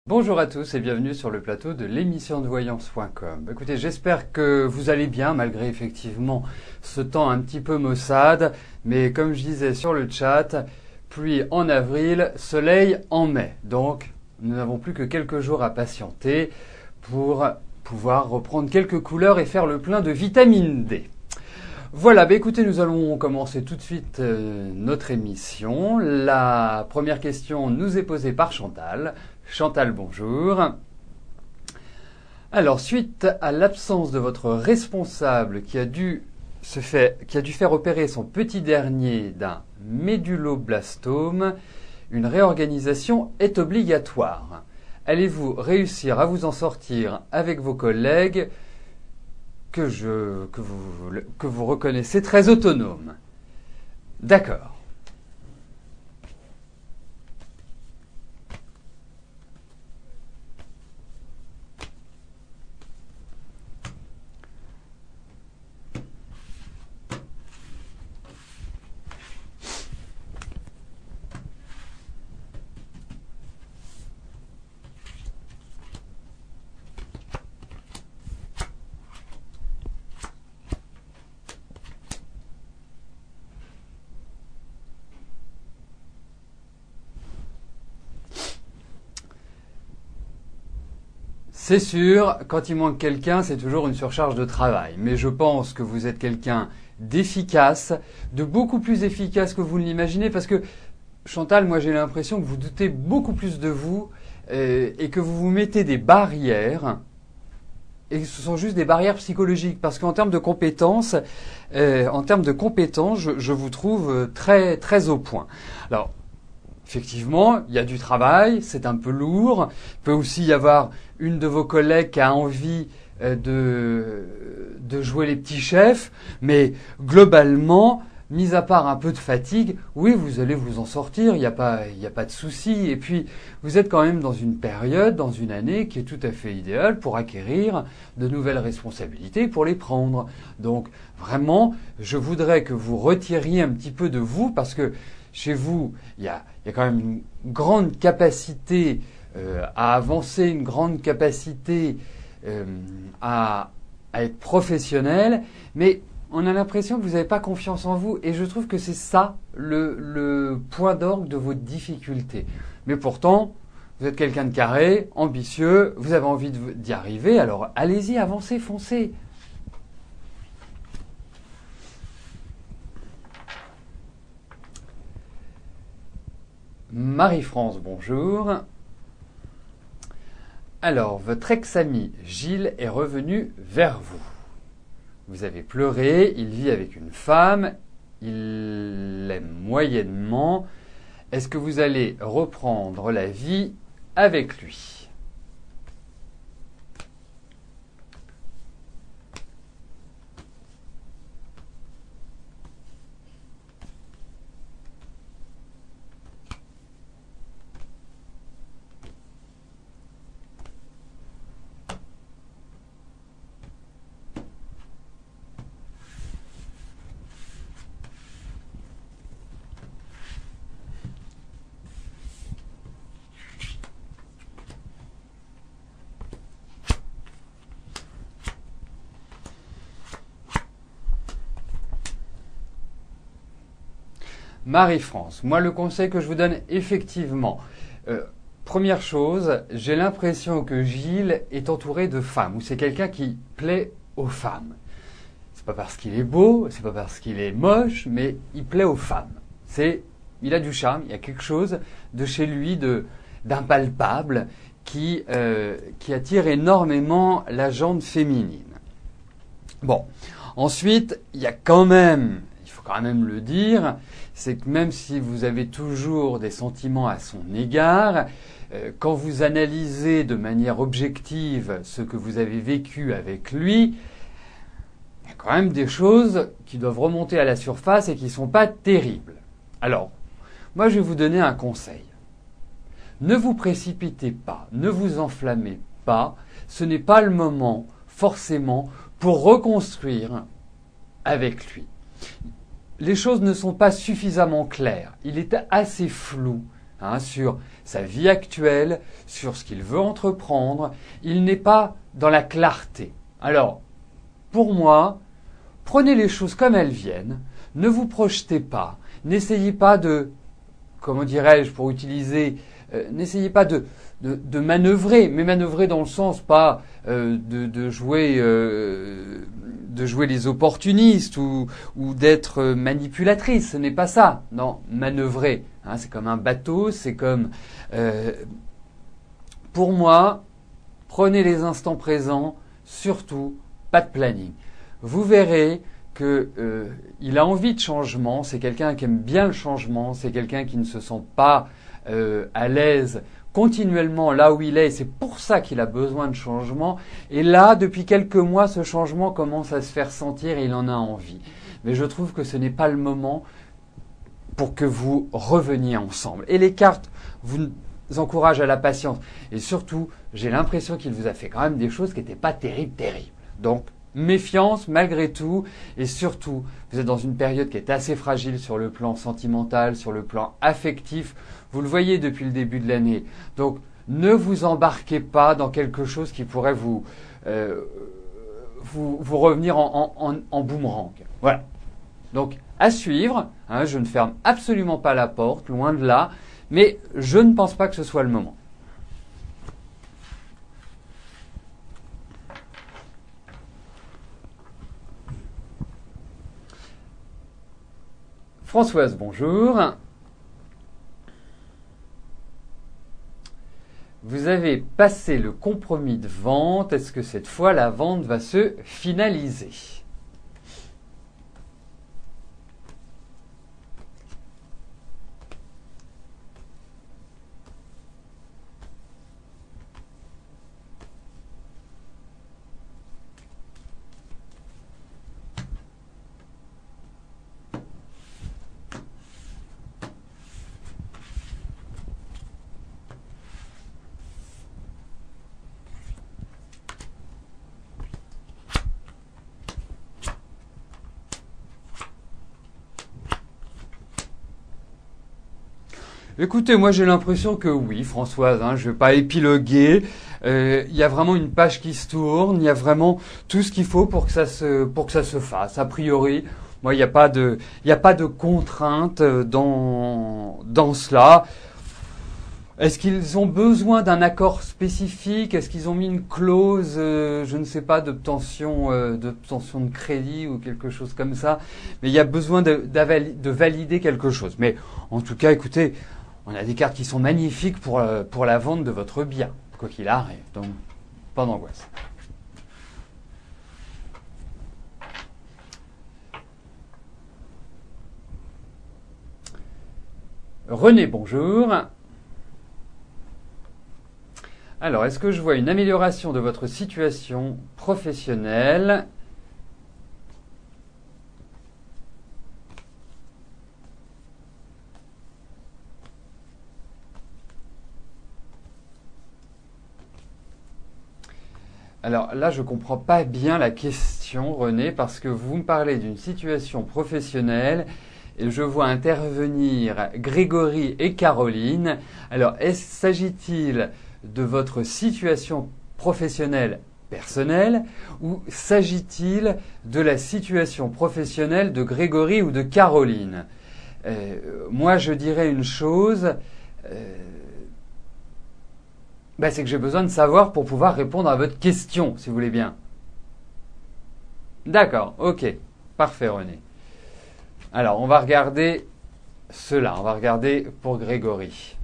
Bonjour à tous et bienvenue sur le plateau de l'émission de voyance.com. Écoutez, j'espère que vous allez bien malgré effectivement ce temps un petit peu maussade, mais comme je disais sur le chat, pluie en avril, soleil en mai. Donc nous n'avons plus que quelques jours à patienter pour pouvoir reprendre quelques couleurs et faire le plein de vitamine D. Voilà, écoutez, nous allons commencer tout de suite notre émission. La première question nous est posée par Chantal. Chantal, bonjour. Alors, suite à l'absence de votre responsable qui a dû faire opérer son petit dernier d'un méduloblastome, une réorganisation est obligatoire. Allez-vous réussir à vous en sortir avec vos collègues que vous reconnaissez très autonomes? D'accord. C'est sûr, quand il manque quelqu'un, c'est toujours une surcharge de travail. Mais je pense que vous êtes quelqu'un d'efficace, de beaucoup plus efficace que vous ne l'imaginez, parce que Chantal, moi j'ai l'impression que vous doutez beaucoup plus de vous et que vous vous mettez des barrières. Et ce sont juste des barrières psychologiques, parce qu'en termes de compétences, je vous trouve très très au point. Alors, effectivement, il y a du travail, c'est un peu lourd. Il peut aussi y avoir une de vos collègues qui a envie de jouer les petits chefs, mais globalement, mis à part un peu de fatigue, oui, vous allez vous en sortir, il n'y a pas de souci. Et puis, vous êtes quand même dans une période, dans une année qui est tout à fait idéale pour acquérir de nouvelles responsabilités, pour les prendre. Donc, vraiment, je voudrais que vous retiriez un petit peu de vous, parce que chez vous, il y a quand même une grande capacité à avancer, une grande capacité à être professionnel, mais on a l'impression que vous n'avez pas confiance en vous, et je trouve que c'est ça le point d'orgue de votre difficulté. Mais pourtant, vous êtes quelqu'un de carré, ambitieux, vous avez envie d'y arriver, alors allez-y, avancez, foncez. Marie-France, bonjour. Alors, votre ex-ami Gilles est revenu vers vous. Vous avez pleuré, il vit avec une femme, il l'aime moyennement. Est-ce que vous allez reprendre la vie avec lui ? Marie-France, moi le conseil que je vous donne effectivement, première chose, j'ai l'impression que Gilles est entouré de femmes, ou c'est quelqu'un qui plaît aux femmes. C'est pas parce qu'il est beau, c'est pas parce qu'il est moche, mais il plaît aux femmes. Il a du charme, il y a quelque chose de chez lui d'impalpable qui attire énormément la jante féminine. Bon, ensuite, il faut quand même le dire, c'est que même si vous avez toujours des sentiments à son égard, quand vous analysez de manière objective ce que vous avez vécu avec lui, il y a quand même des choses qui doivent remonter à la surface et qui ne sont pas terribles. Alors, moi je vais vous donner un conseil. Ne vous précipitez pas, ne vous enflammez pas, ce n'est pas le moment forcément pour reconstruire avec lui. Les choses ne sont pas suffisamment claires, il est assez flou sur sa vie actuelle, sur ce qu'il veut entreprendre. Il n'est pas dans la clarté. Alors, pour moi, prenez les choses comme elles viennent, ne vous projetez pas, n'essayez pas de, comment dirais-je, pour utiliser, n'essayez pas de manœuvrer, mais manœuvrer dans le sens pas de jouer les opportunistes ou d'être manipulatrice, ce n'est pas ça. Non, manœuvrer, c'est comme un bateau, c'est comme... pour moi, prenez les instants présents, surtout pas de planning. Vous verrez que il a envie de changement, c'est quelqu'un qui aime bien le changement, c'est quelqu'un qui ne se sent pas à l'aise continuellement là où il est, et c'est pour ça qu'il a besoin de changement. Et là, depuis quelques mois, ce changement commence à se faire sentir et il en a envie. Mais je trouve que ce n'est pas le moment pour que vous reveniez ensemble. Et les cartes vous encouragent à la patience. Et surtout, j'ai l'impression qu'il vous a fait quand même des choses qui n'étaient pas terribles. Donc, méfiance malgré tout, et surtout, vous êtes dans une période qui est assez fragile sur le plan sentimental, sur le plan affectif. Vous le voyez depuis le début de l'année. Donc, ne vous embarquez pas dans quelque chose qui pourrait vous revenir en boomerang. Voilà. Donc, à suivre. Je ne ferme absolument pas la porte, loin de là, mais je ne pense pas que ce soit le moment. Françoise, bonjour. Vous avez passé le compromis de vente. Est-ce que cette fois la vente va se finaliser ? Écoutez, moi j'ai l'impression que oui, Françoise, je vais pas épiloguer. Il y a vraiment une page qui se tourne, il y a vraiment tout ce qu'il faut pour que ça se fasse. A priori, moi il n'y a pas de contrainte dans cela. Est-ce qu'ils ont besoin d'un accord spécifique? Est-ce qu'ils ont mis une clause, je ne sais pas, d'obtention de crédit ou quelque chose comme ça? Mais il y a besoin de valider quelque chose. Mais en tout cas, écoutez, on a des cartes qui sont magnifiques pour la vente de votre bien, quoi qu'il arrive. Donc, pas d'angoisse. René, bonjour. Alors, est-ce que je vois une amélioration de votre situation professionnelle ? Alors là, je ne comprends pas bien la question, René, parce que vous me parlez d'une situation professionnelle et je vois intervenir Grégory et Caroline. Alors, s'agit-il de votre situation professionnelle personnelle ou s'agit-il de la situation professionnelle de Grégory ou de Caroline ? Moi, je dirais une chose, c'est que j'ai besoin de savoir pour pouvoir répondre à votre question, si vous voulez bien. D'accord, ok, parfait René. Alors, on va regarder cela, on va regarder pour Grégory.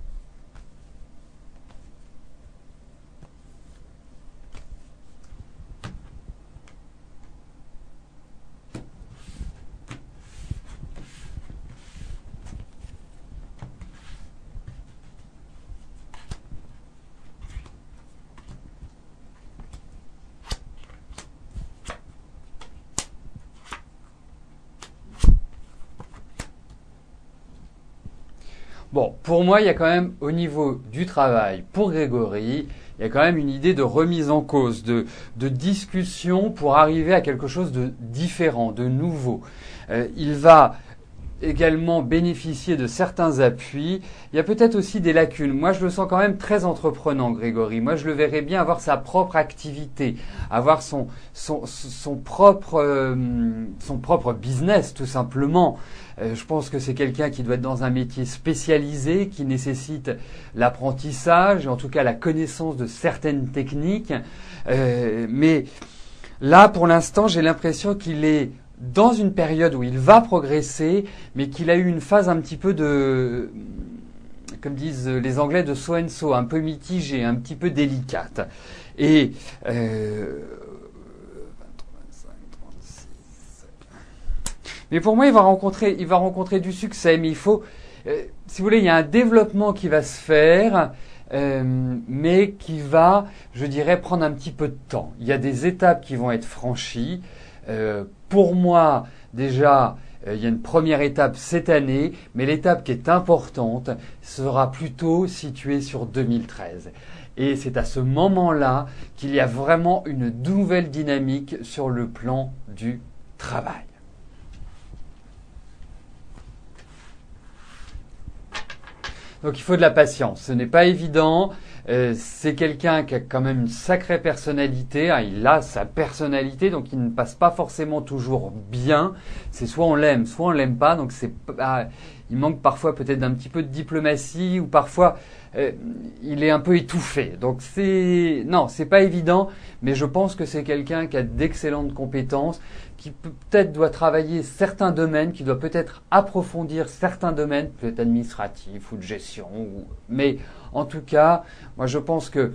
Bon, pour moi, il y a quand même, au niveau du travail, pour Grégory, il y a quand même une idée de remise en cause, de discussion pour arriver à quelque chose de différent, de nouveau. Il va également bénéficier de certains appuis. Il y a peut-être aussi des lacunes. Moi, je le sens quand même très entreprenant, Grégory. Moi, je le verrais bien avoir sa propre activité, avoir son propre business, tout simplement. Je pense que c'est quelqu'un qui doit être dans un métier spécialisé, qui nécessite l'apprentissage, en tout cas la connaissance de certaines techniques. Mais là, pour l'instant, j'ai l'impression qu'il est dans une période où il va progresser, mais qu'il a eu une phase un petit peu de, comme disent les Anglais, de so and so, un peu mitigée, un petit peu délicate. Et 36. Mais pour moi, il va rencontrer du succès. Mais il faut, si vous voulez, il y a un développement qui va se faire, mais qui va, je dirais, prendre un petit peu de temps. Il y a des étapes qui vont être franchies. Pour moi, déjà, il y a une première étape cette année, mais l'étape qui est importante sera plutôt située sur 2013. Et c'est à ce moment-là qu'il y a vraiment une nouvelle dynamique sur le plan du travail. Donc il faut de la patience. Ce n'est pas évident. C'est quelqu'un qui a quand même une sacrée personnalité. Hein, il a sa personnalité, donc il ne passe pas forcément toujours bien. C'est soit on l'aime, soit on l'aime pas. Donc il manque parfois peut-être d'un petit peu de diplomatie ou parfois il est un peu étouffé. Donc c'est pas évident, mais je pense que c'est quelqu'un qui a d'excellentes compétences, qui peut-être doit travailler certains domaines, qui doit peut-être approfondir certains domaines, peut-être administratifs ou de gestion. Mais en tout cas, moi je pense que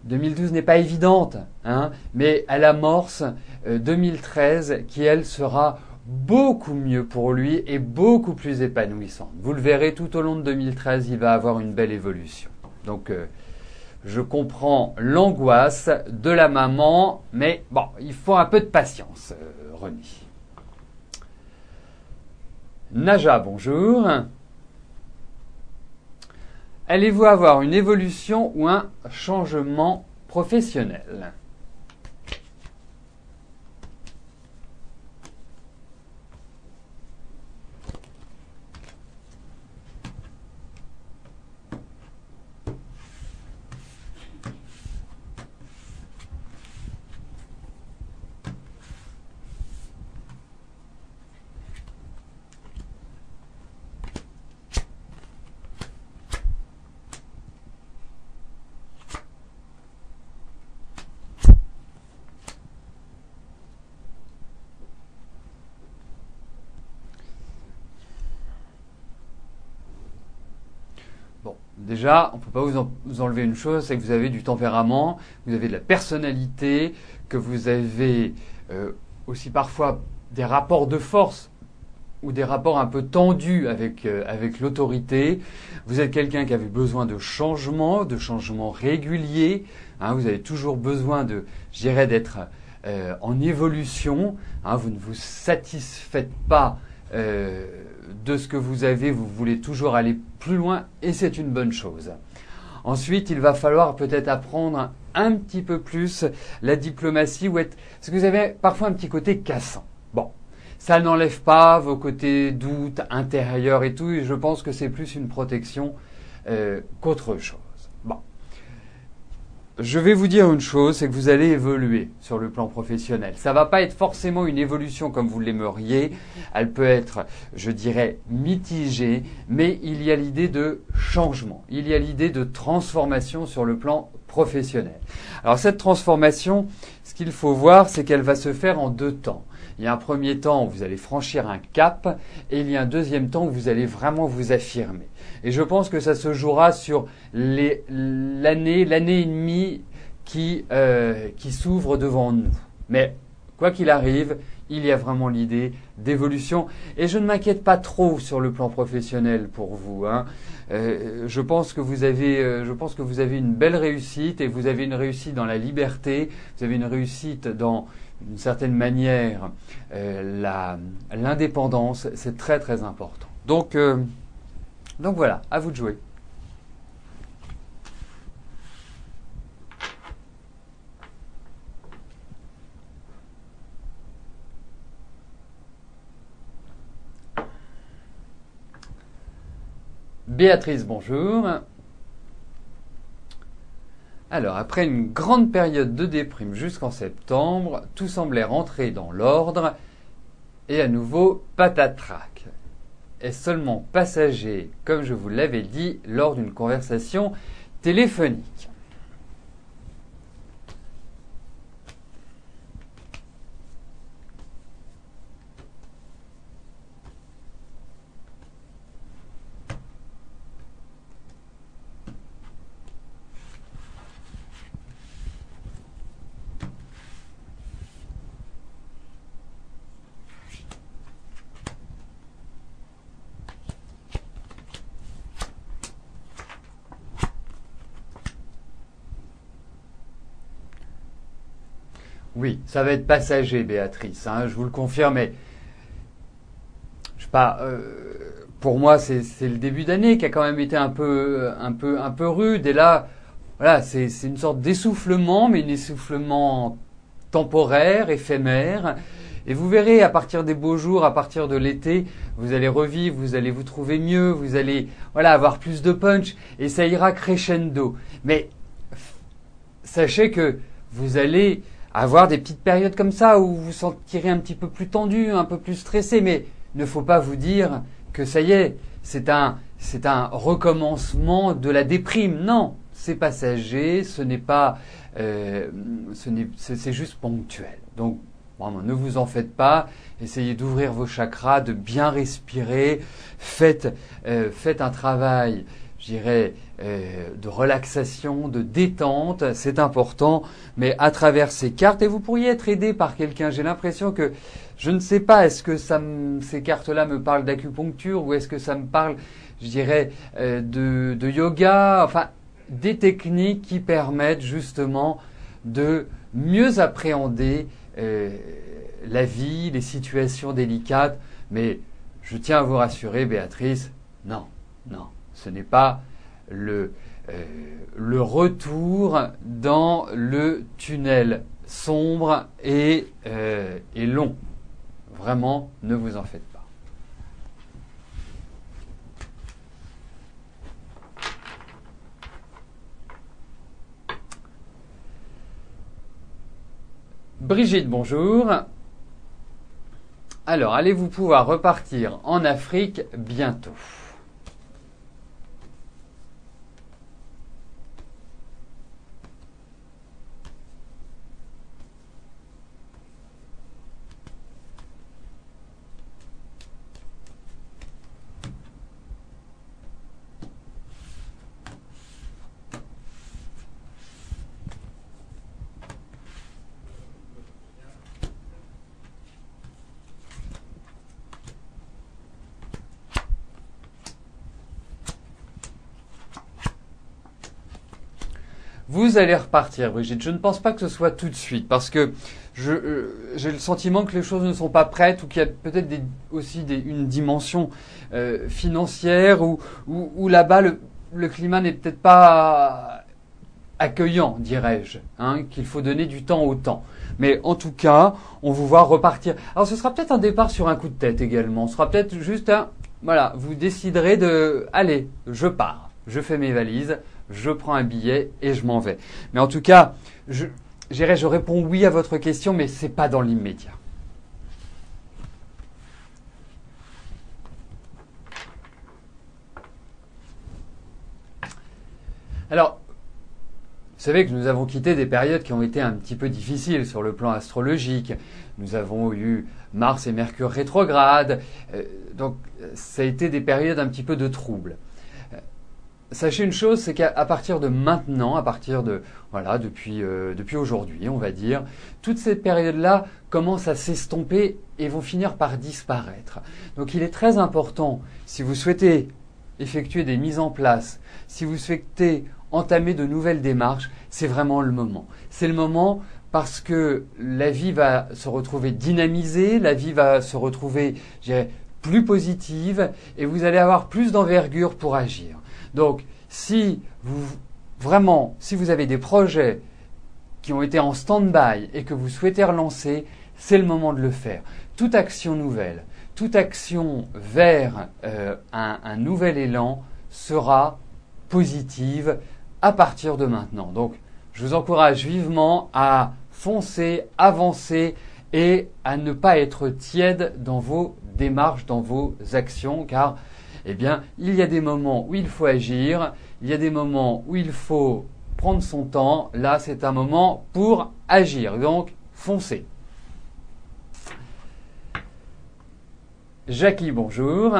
2012 n'est pas évidente, hein, mais elle amorce 2013 qui, elle, sera beaucoup mieux pour lui et beaucoup plus épanouissante. Vous le verrez tout au long de 2013, il va avoir une belle évolution. Donc, je comprends l'angoisse de la maman, mais bon, il faut un peu de patience, René. Naja, bonjour. Allez-vous avoir une évolution ou un changement professionnel ? Bon, déjà, on ne peut pas vous enlever une chose, c'est que vous avez du tempérament, vous avez de la personnalité, que vous avez aussi parfois des rapports de force ou des rapports un peu tendus avec l'autorité. Vous êtes quelqu'un qui avait besoin de changements réguliers. Hein, vous avez toujours besoin je dirais, d'être en évolution. Hein, vous ne vous satisfaites pas de ce que vous avez, vous voulez toujours aller plus loin et c'est une bonne chose. Ensuite, il va falloir peut-être apprendre un petit peu plus la diplomatie parce que vous avez parfois un petit côté cassant. Bon, ça n'enlève pas vos côtés doutes intérieurs et tout, et je pense que c'est plus une protection qu'autre chose. Bon. Je vais vous dire une chose, c'est que vous allez évoluer sur le plan professionnel. Ça va pas être forcément une évolution comme vous l'aimeriez. Elle peut être, je dirais, mitigée, mais il y a l'idée de changement. Il y a l'idée de transformation sur le plan professionnel. Alors cette transformation, ce qu'il faut voir, c'est qu'elle va se faire en deux temps. Il y a un premier temps où vous allez franchir un cap et il y a un deuxième temps où vous allez vraiment vous affirmer. Et je pense que ça se jouera sur l'année et demie qui s'ouvre devant nous. Mais quoi qu'il arrive, il y a vraiment l'idée d'évolution. Et je ne m'inquiète pas trop sur le plan professionnel pour vous. Hein. Je pense que vous avez une belle réussite et vous avez une réussite dans la liberté. Vous avez une réussite dans d'une certaine manière l'indépendance. C'est très très important. Donc voilà, à vous de jouer. Béatrice, bonjour. Alors, après une grande période de déprime jusqu'en septembre, tout semblait rentrer dans l'ordre et à nouveau patatrac. Est seulement passager, comme je vous l'avais dit lors d'une conversation téléphonique. Oui, ça va être passager, Béatrice, hein, je vous le confirme, mais je sais pas, pour moi, c'est le début d'année qui a quand même été un peu rude. Et là, voilà, c'est une sorte d'essoufflement, mais un essoufflement temporaire, éphémère. Et vous verrez, à partir des beaux jours, à partir de l'été, vous allez revivre, vous allez vous trouver mieux, vous allez, voilà, avoir plus de punch, et ça ira crescendo. Mais sachez que vous allez avoir des petites périodes comme ça où vous vous sentirez un petit peu plus tendu, un peu plus stressé, mais il ne faut pas vous dire que ça y est, c'est un recommencement de la déprime. Non, c'est passager, ce n'est pas, c'est juste ponctuel. Donc, vraiment, ne vous en faites pas. Essayez d'ouvrir vos chakras, de bien respirer. Faites un travail, je dirais, de relaxation, de détente. C'est important. Mais à travers ces cartes, et vous pourriez être aidé par quelqu'un. J'ai l'impression que, je ne sais pas, est-ce que ces cartes-là me parlent d'acupuncture ou est-ce que ça me parle, je dirais, de yoga, enfin, des techniques qui permettent justement de mieux appréhender la vie, les situations délicates. Mais je tiens à vous rassurer, Béatrice, non, ce n'est pas le retour dans le tunnel sombre et long. Vraiment, ne vous en faites pas. Brigitte, bonjour. Alors, allez-vous pouvoir repartir en Afrique bientôt ? Vous allez repartir, Brigitte. Je ne pense pas que ce soit tout de suite, parce que j'ai le sentiment que les choses ne sont pas prêtes, ou qu'il y a peut-être aussi une dimension financière, où là-bas le climat n'est peut-être pas accueillant, dirais-je, hein, qu'il faut donner du temps au temps. Mais en tout cas, on vous voit repartir. Alors ce sera peut-être un départ sur un coup de tête également. Ce sera peut-être juste voilà, vous déciderez de, allez, je pars, je fais mes valises, je prends un billet et je m'en vais. Mais en tout cas, je réponds oui à votre question, mais c'est pas dans l'immédiat. Alors, vous savez que nous avons quitté des périodes qui ont été un petit peu difficiles sur le plan astrologique. Nous avons eu Mars et Mercure rétrogrades. Donc, ça a été des périodes un petit peu de trouble. Sachez une chose, c'est qu'à partir de maintenant, depuis aujourd'hui, on va dire, toutes ces périodes-là commencent à s'estomper et vont finir par disparaître. Donc il est très important, si vous souhaitez effectuer des mises en place, si vous souhaitez entamer de nouvelles démarches, c'est vraiment le moment. C'est le moment parce que la vie va se retrouver dynamisée, la vie va se retrouver, je dirais, plus positive et vous allez avoir plus d'envergure pour agir. Donc, si vous avez des projets qui ont été en stand-by et que vous souhaitez relancer, c'est le moment de le faire. Toute action nouvelle, toute action vers un nouvel élan sera positive à partir de maintenant. Donc, je vous encourage vivement à foncer, avancer et à ne pas être tiède dans vos démarches, dans vos actions, car eh bien, il y a des moments où il faut agir, il y a des moments où il faut prendre son temps. Là, c'est un moment pour agir. Donc, foncez. Jackie, bonjour.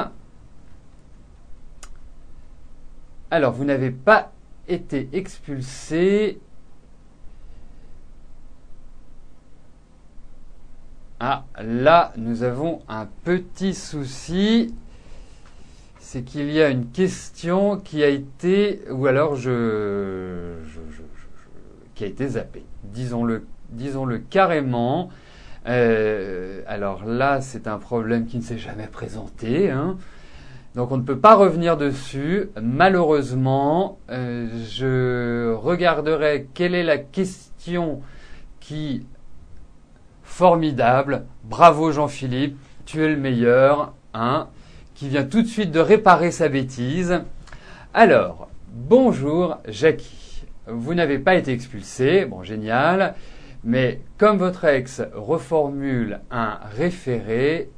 Alors, vous n'avez pas été expulsé. Ah, là, nous avons un petit souci. C'est qu'il y a une question qui a été, ou alors qui a été zappée. Disons-le carrément. Alors là, c'est un problème qui ne s'est jamais présenté, hein. Donc on ne peut pas revenir dessus. Malheureusement, je regarderai quelle est la question qui... Formidable. Bravo Jean-Philippe, tu es le meilleur, hein, qui vient tout de suite de réparer sa bêtise. Alors, bonjour Jackie. Vous n'avez pas été expulsé, bon génial, mais comme votre ex reformule un référé,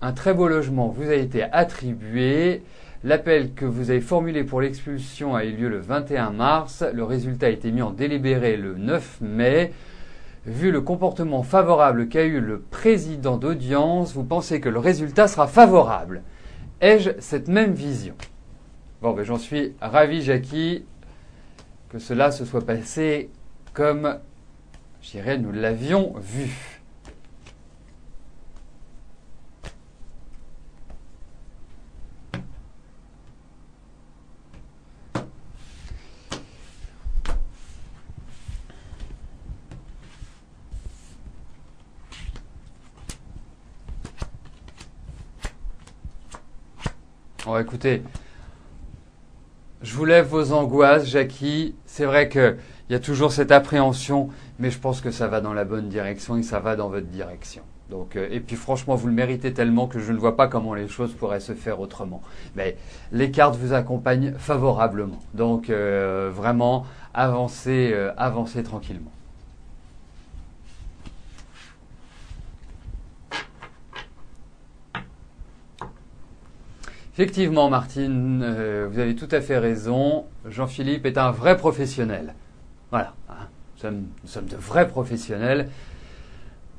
un très beau logement vous a été attribué. L'appel que vous avez formulé pour l'expulsion a eu lieu le 21 mars. Le résultat a été mis en délibéré le 9 mai. Vu le comportement favorable qu'a eu le président d'audience, vous pensez que le résultat sera favorable. Ai-je cette même vision? Bon, ben, j'en suis ravi, Jackie, que cela se soit passé comme, je dirais, nous l'avions vu. Bon, écoutez, je vous lève vos angoisses, Jackie. C'est vrai qu'il y a toujours cette appréhension, mais je pense que ça va dans la bonne direction et ça va dans votre direction. Donc, et puis franchement, vous le méritez tellement que je ne vois pas comment les choses pourraient se faire autrement. Mais les cartes vous accompagnent favorablement. Donc, vraiment, avancez tranquillement. Effectivement, Martine, vous avez tout à fait raison. Jean-Philippe est un vrai professionnel. Voilà, hein, nous sommes de vrais professionnels.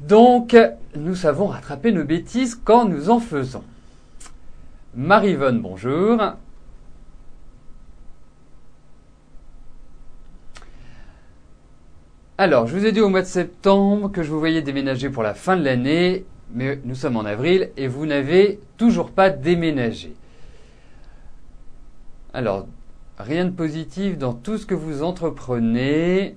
Donc, nous savons rattraper nos bêtises quand nous en faisons. Marie-Vonne, bonjour. Alors, je vous ai dit au mois de septembre que je vous voyais déménager pour la fin de l'année, mais nous sommes en avril et vous n'avez toujours pas déménagé. Alors, rien de positif dans tout ce que vous entreprenez.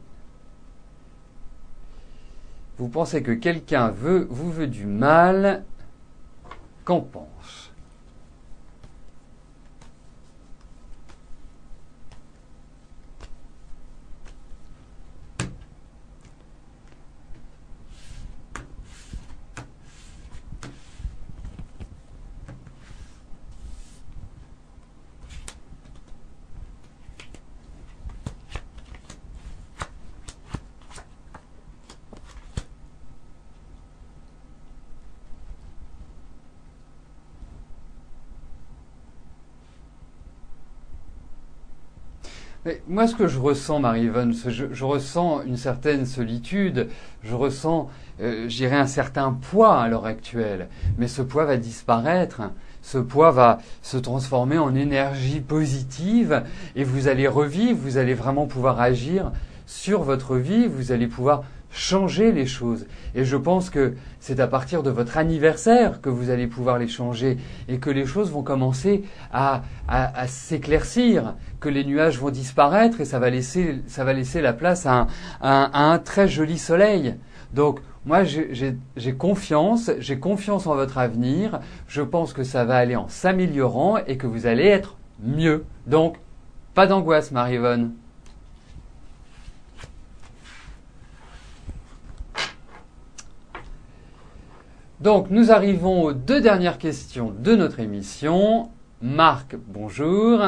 Vous pensez que quelqu'un vous veut du mal. Qu'en pense? Mais moi, ce que je ressens, Marie-Vonne, je ressens une certaine solitude, je ressens, je dirais, un certain poids à l'heure actuelle. Mais ce poids va disparaître, ce poids va se transformer en énergie positive et vous allez revivre, vous allez vraiment pouvoir agir sur votre vie, vous allez pouvoir changer les choses. Et je pense que c'est à partir de votre anniversaire que vous allez pouvoir les changer et que les choses vont commencer à s'éclaircir, que les nuages vont disparaître et ça va laisser la place à un très joli soleil. Donc, moi, j'ai confiance en votre avenir. Je pense que ça va aller en s'améliorant et que vous allez être mieux. Donc, pas d'angoisse, Marie-Vonne. Donc, nous arrivons aux deux dernières questions de notre émission. Marc, bonjour.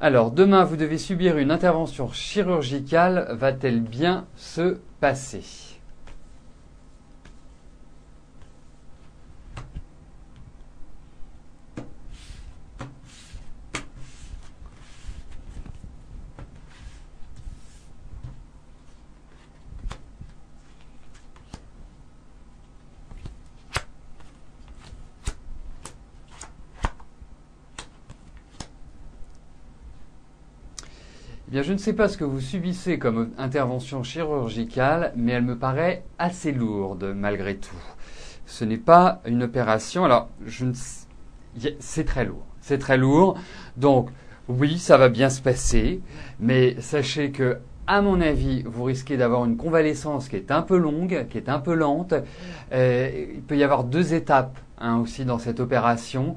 Alors, demain, vous devez subir une intervention chirurgicale. Va-t-elle bien se passer? Eh bien, je ne sais pas ce que vous subissez comme intervention chirurgicale, mais elle me paraît assez lourde malgré tout. Ce n'est pas une opération. Alors, c'est très lourd. C'est très lourd. Donc, oui, ça va bien se passer, mais sachez que, à mon avis, vous risquez d'avoir une convalescence qui est un peu longue, qui est un peu lente. Il peut y avoir 2 étapes aussi dans cette opération.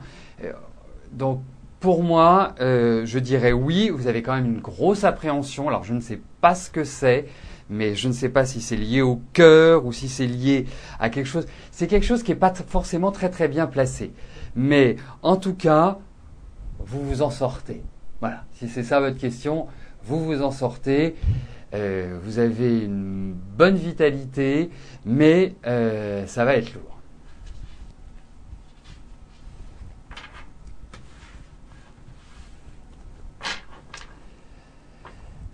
Donc, pour moi, je dirais oui, vous avez quand même une grosse appréhension. Alors, je ne sais pas ce que c'est, mais je ne sais pas si c'est lié au cœur ou si c'est lié à quelque chose. C'est quelque chose qui n'est pas forcément très très bien placé. Mais en tout cas, vous vous en sortez. Voilà, si c'est ça votre question, vous vous en sortez. Vous avez une bonne vitalité, mais ça va être lourd.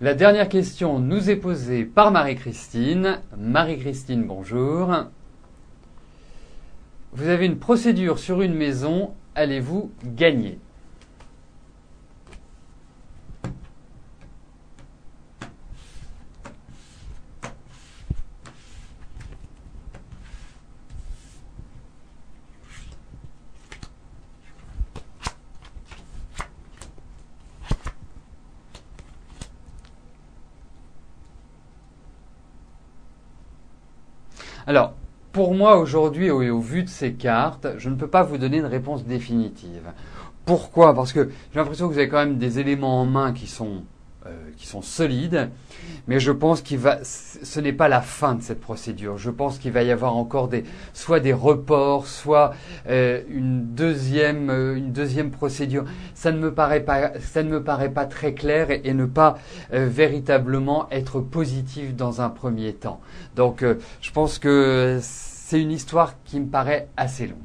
La dernière question nous est posée par Marie-Christine. Marie-Christine, bonjour. Vous avez une procédure sur une maison, allez-vous gagner? Alors, pour moi aujourd'hui, et au vu de ces cartes, je ne peux pas vous donner une réponse définitive. Pourquoi? Parce que j'ai l'impression que vous avez quand même des éléments en main qui sont solides, mais je pense ce n'est pas la fin de cette procédure. Je pense qu'il va y avoir encore soit des reports, soit une deuxième procédure. Ça ne me paraît pas très clair et ne pas véritablement être positif dans un premier temps. Donc, je pense que c'est une histoire qui me paraît assez longue.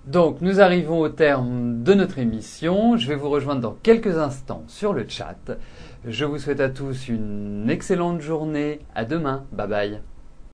Donc, nous arrivons au terme de notre émission. Je vais vous rejoindre dans quelques instants sur le chat. Je vous souhaite à tous une excellente journée. À demain. Bye bye.